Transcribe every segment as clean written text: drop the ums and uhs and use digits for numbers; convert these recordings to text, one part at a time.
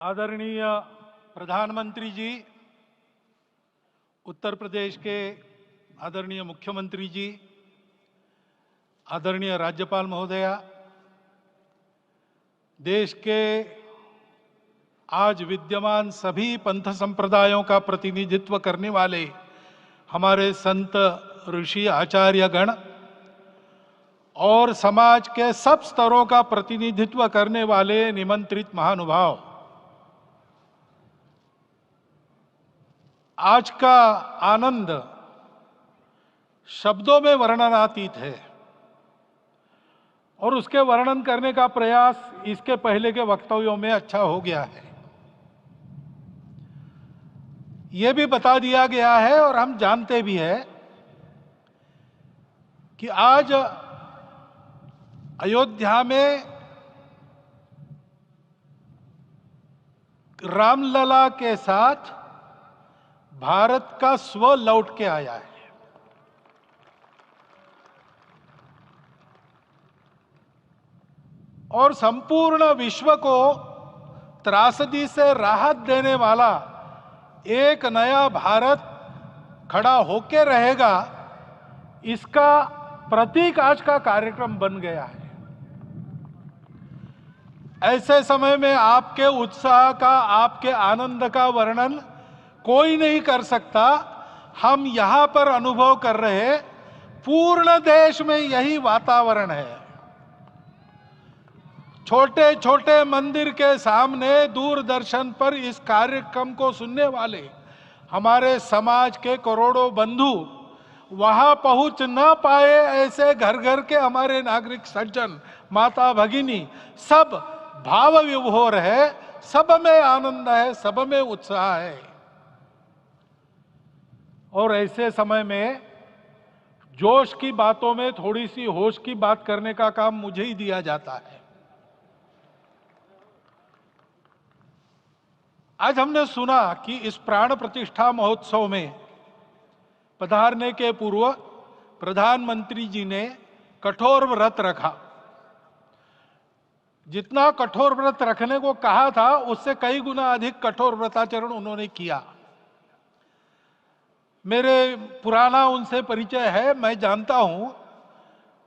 आदरणीय प्रधानमंत्री जी, उत्तर प्रदेश के आदरणीय मुख्यमंत्री जी, आदरणीय राज्यपाल महोदया, देश के आज विद्यमान सभी पंथ संप्रदायों का प्रतिनिधित्व करने वाले हमारे संत ऋषि आचार्य गण और समाज के सब स्तरों का प्रतिनिधित्व करने वाले निमंत्रित महानुभाव, आज का आनंद शब्दों में वर्णनातीत है और उसके वर्णन करने का प्रयास इसके पहले के वक्तव्यों में अच्छा हो गया है। ये भी बता दिया गया है और हम जानते भी हैं कि आज अयोध्या में रामलला के साथ भारत का स्व लौट के आया है। और संपूर्ण विश्व को त्रासदी से राहत देने वाला एक नया भारत खड़ा होके रहेगा, इसका प्रतीक आज का कार्यक्रम बन गया है। ऐसे समय में आपके उत्साह का, आपके आनंद का वर्णन कोई नहीं कर सकता। हम यहां पर अनुभव कर रहे, पूर्ण देश में यही वातावरण है। छोटे छोटे मंदिर के सामने दूरदर्शन पर इस कार्यक्रम को सुनने वाले हमारे समाज के करोड़ों बंधु वहां पहुंच न पाए, ऐसे घर घर के हमारे नागरिक सज्जन, माता भगिनी सब भाव विभोर है, सब में आनंद है, सब में उत्साह है। और ऐसे समय में जोश की बातों में थोड़ी सी होश की बात करने का काम मुझे ही दिया जाता है। आज हमने सुना कि इस प्राण प्रतिष्ठा महोत्सव में पधारने के पूर्व प्रधानमंत्री जी ने कठोर व्रत रखा। जितना कठोर व्रत रखने को कहा था, उससे कई गुना अधिक कठोर व्रताचरण उन्होंने किया। मेरे पुराना उनसे परिचय है, मैं जानता हूं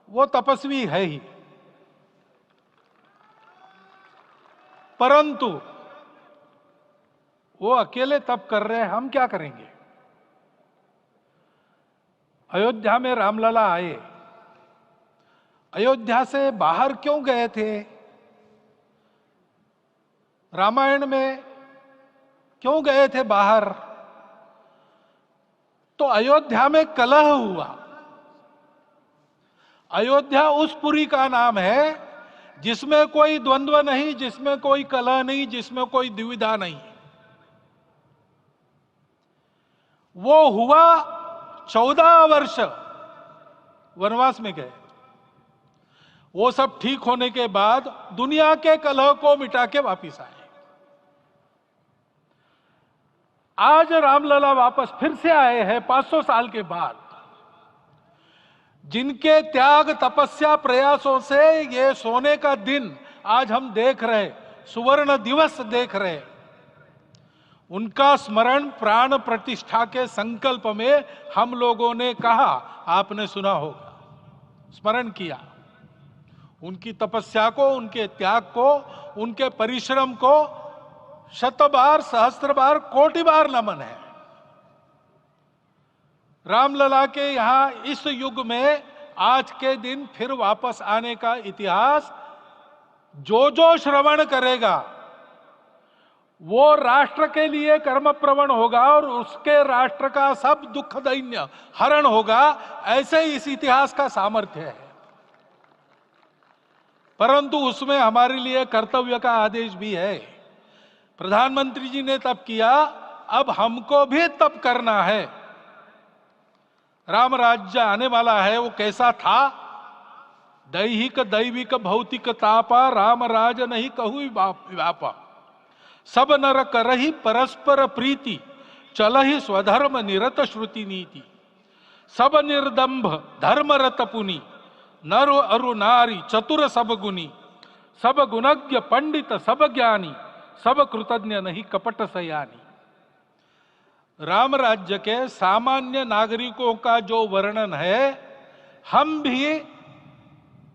वो तपस्वी है ही, परंतु वो अकेले तप कर रहे हैं, हम क्या करेंगे। अयोध्या में रामलला आए, अयोध्या से बाहर क्यों गए थे? रामायण में क्यों गए थे बाहर? तो अयोध्या में कलह हुआ। अयोध्या उस पुरी का नाम है जिसमें कोई द्वंद्व नहीं, जिसमें कोई कलह नहीं, जिसमें कोई दुविधा नहीं। वो हुआ 14 वर्ष वनवास में गए। वो सब ठीक होने के बाद दुनिया के कलह को मिटा के वापिस आए। आज रामलला वापस फिर से आए हैं 500 साल के बाद। जिनके त्याग, तपस्या, प्रयासों से ये सोने का दिन आज हम देख रहे, सुवर्ण दिवस देख रहे, उनका स्मरण प्राण प्रतिष्ठा के संकल्प में हम लोगों ने कहा, आपने सुना होगा, स्मरण किया। उनकी तपस्या को, उनके त्याग को, उनके परिश्रम को शत बार, सहस्त्र बार, कोटि बार नमन है। रामलला के यहां इस युग में आज के दिन फिर वापस आने का इतिहास जो जो श्रवण करेगा वो राष्ट्र के लिए कर्मप्रवण होगा और उसके राष्ट्र का सब दुख दैन्य हरण होगा। ऐसे ही इस इतिहास का सामर्थ्य है। परंतु उसमें हमारे लिए कर्तव्य का आदेश भी है। प्रधानमंत्री जी ने तप किया, अब हमको भी तप करना है। राम राज्य आने वाला है, वो कैसा था? दैहिक दैविक भौतिक तापा, राम राज नहीं कहु व्यापा। सब नर करहि परस्पर प्रीति, चलहि स्वधर्म निरत श्रुति नीति। सब निर्दंभ धर्मरत पुनि, नर अरु नारी चतुर सब गुनी। सब गुणज्ञ पंडित सब ज्ञानी, सब कृतज्ञ नहीं कपट सयानी। राम राज्य के सामान्य नागरिकों का जो वर्णन है, हम भी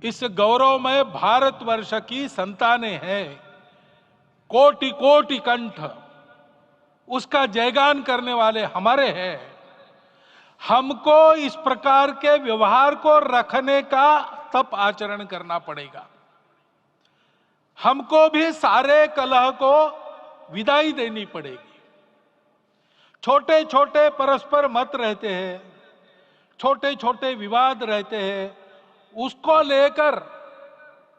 इस गौरवमय भारतवर्ष की संतानें हैं। कोटि कोटि कंठ उसका जयगान करने वाले हमारे हैं। हमको इस प्रकार के व्यवहार को रखने का तप आचरण करना पड़ेगा। हमको भी सारे कलह को विदाई देनी पड़ेगी। छोटे छोटे परस्पर मत रहते हैं, छोटे छोटे विवाद रहते हैं, उसको लेकर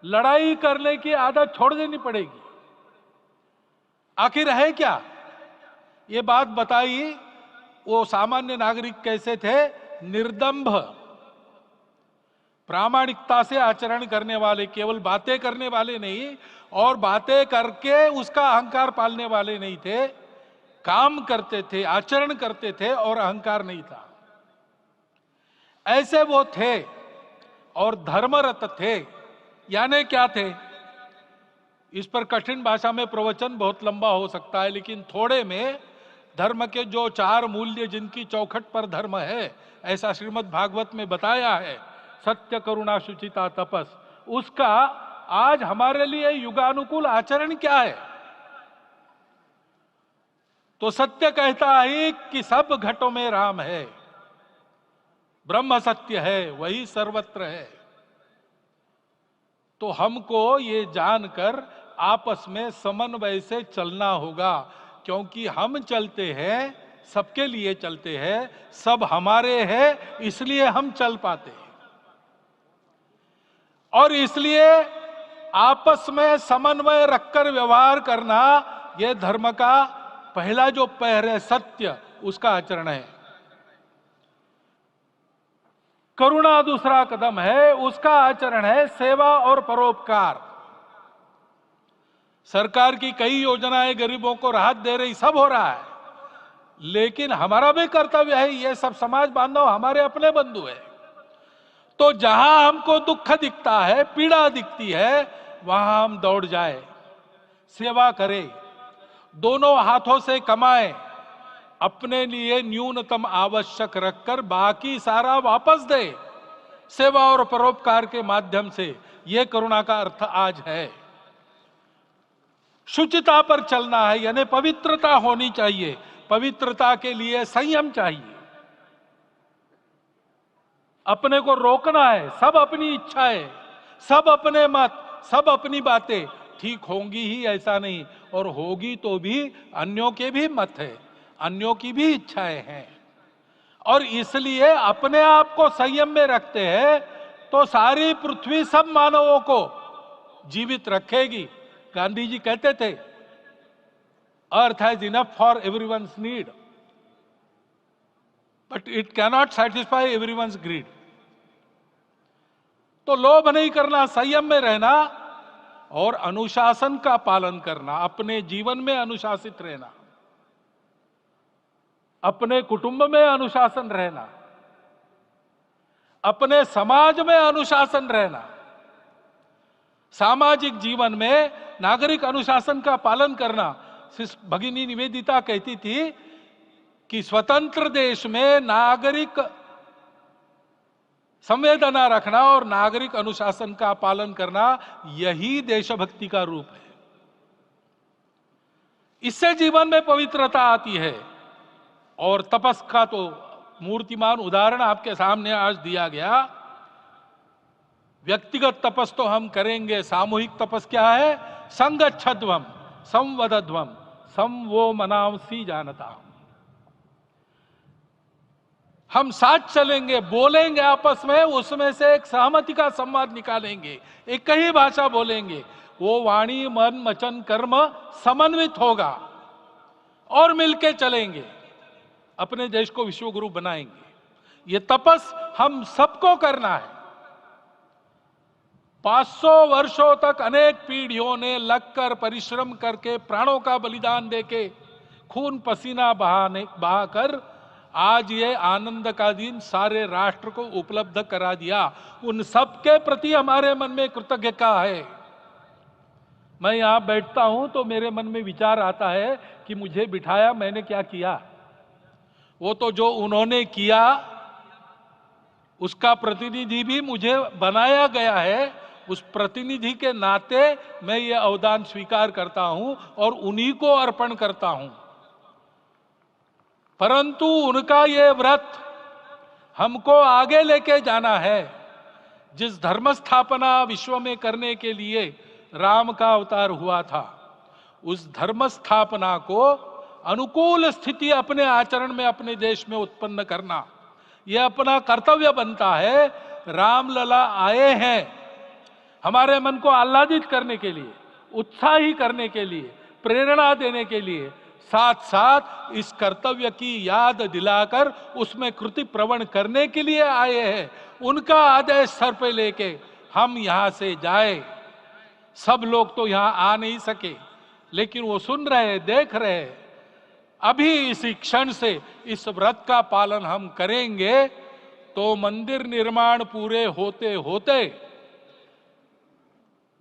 लड़ाई करने की आदत छोड़ देनी पड़ेगी। आखिर है क्या? ये बात बताई, वो सामान्य नागरिक कैसे थे? निर्दंभ, प्रामाणिकता से आचरण करने वाले, केवल बातें करने वाले नहीं और बातें करके उसका अहंकार पालने वाले नहीं थे। काम करते थे, आचरण करते थे और अहंकार नहीं था। ऐसे वो थे और धर्मरत थे। यानी क्या थे? इस पर कठिन भाषा में प्रवचन बहुत लंबा हो सकता है, लेकिन थोड़े में धर्म के जो 4 मूल्य जिनकी चौखट पर धर्म है, ऐसा श्रीमद् भागवत में बताया है, सत्य करुणा शुचिता तपस, उसका आज हमारे लिए युगानुकूल आचरण क्या है? तो सत्य कहता है कि सब घटों में राम है, ब्रह्म सत्य है, वही सर्वत्र है। तो हमको ये जानकर आपस में समन्वय से चलना होगा, क्योंकि हम चलते हैं, सबके लिए चलते हैं, सब हमारे हैं, इसलिए हम चल पाते हैं। और इसलिए आपस में समन्वय रखकर व्यवहार करना, यह धर्म का पहला जो पैर है, सत्य, उसका आचरण है। करुणा दूसरा कदम है, उसका आचरण है सेवा और परोपकार। सरकार की कई योजनाएं गरीबों को राहत दे रही, सब हो रहा है, लेकिन हमारा भी कर्तव्य है, ये सब समाज बांधव हमारे अपने बंधु है। तो जहां हमको दुख दिखता है, पीड़ा दिखती है, वहां हम दौड़ जाए, सेवा करें, दोनों हाथों से कमाएं, अपने लिए न्यूनतम आवश्यक रखकर बाकी सारा वापस दे, सेवा और परोपकार के माध्यम से। यह करुणा का अर्थ आज है। शुचिता पर चलना है, यानी पवित्रता होनी चाहिए। पवित्रता के लिए संयम चाहिए, अपने को रोकना है। सब अपनी इच्छाएं, सब अपने मत, सब अपनी बातें ठीक होंगी ही ऐसा नहीं, और होगी तो भी अन्यों के भी मत है, अन्यों की भी इच्छाएं हैं। और इसलिए अपने आप को संयम में रखते हैं तो सारी पृथ्वी सब मानवों को जीवित रखेगी। गांधी जी कहते थे, earth has enough for everyone's need but it cannot satisfy everyone's greed. तो लोभ नहीं करना, संयम में रहना और अनुशासन का पालन करना, अपने जीवन में अनुशासित रहना, अपने कुटुंब में अनुशासन रहना, अपने समाज में अनुशासन रहना। सामाजिक जीवन में नागरिक अनुशासन का पालन करना। भगिनी निवेदिता कहती थी कि स्वतंत्र देश में नागरिक संवेदना रखना और नागरिक अनुशासन का पालन करना, यही देशभक्ति का रूप है। इससे जीवन में पवित्रता आती है। और तपस का तो मूर्तिमान उदाहरण आपके सामने आज दिया गया। व्यक्तिगत तपस तो हम करेंगे, सामूहिक तपस क्या है? संगच्छध्वम संवदध्वम संवो मनांसी जानता। हम साथ चलेंगे, बोलेंगे आपस में, उसमें से एक सहमति का संवाद निकालेंगे, एक ही भाषा बोलेंगे, वो वाणी मन वचन कर्म समन्वित होगा और मिलके चलेंगे, अपने देश को विश्वगुरु बनाएंगे। ये तपस हम सबको करना है। 500 वर्षों तक अनेक पीढ़ियों ने लगकर परिश्रम करके, प्राणों का बलिदान देके, खून पसीना बहाकर आज ये आनंद का दिन सारे राष्ट्र को उपलब्ध करा दिया। उन सब के प्रति हमारे मन में कृतज्ञता है। मैं यहां बैठता हूं तो मेरे मन में विचार आता है कि मुझे बिठाया, मैंने क्या किया। वो तो जो उन्होंने किया उसका प्रतिनिधि भी मुझे बनाया गया है। उस प्रतिनिधि के नाते मैं ये अवदान स्वीकार करता हूं और उन्हीं को अर्पण करता हूं। परंतु उनका ये व्रत हमको आगे लेके जाना है। जिस धर्म स्थापना विश्व में करने के लिए राम का अवतार हुआ था, उस धर्म स्थापना को अनुकूल स्थिति अपने आचरण में अपने देश में उत्पन्न करना, यह अपना कर्तव्य बनता है। रामलला आए हैं हमारे मन को आह्लादित करने के लिए, उत्साही करने के लिए, प्रेरणा देने के लिए, साथ साथ इस कर्तव्य की याद दिलाकर उसमें कृति प्रवण करने के लिए आए हैं। उनका आदेश सर पे लेके हम यहां से जाए। सब लोग तो यहां आ नहीं सके, लेकिन वो सुन रहे, देख रहे। अभी इसी क्षण से इस व्रत का पालन हम करेंगे तो मंदिर निर्माण पूरे होते होते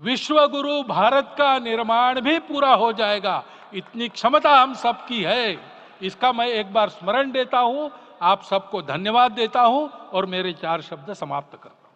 विश्व गुरु भारत का निर्माण भी पूरा हो जाएगा। इतनी क्षमता हम सबकी है। इसका मैं एक बार स्मरण देता हूं, आप सबको धन्यवाद देता हूं और मेरे 4 शब्द समाप्त करता हूं।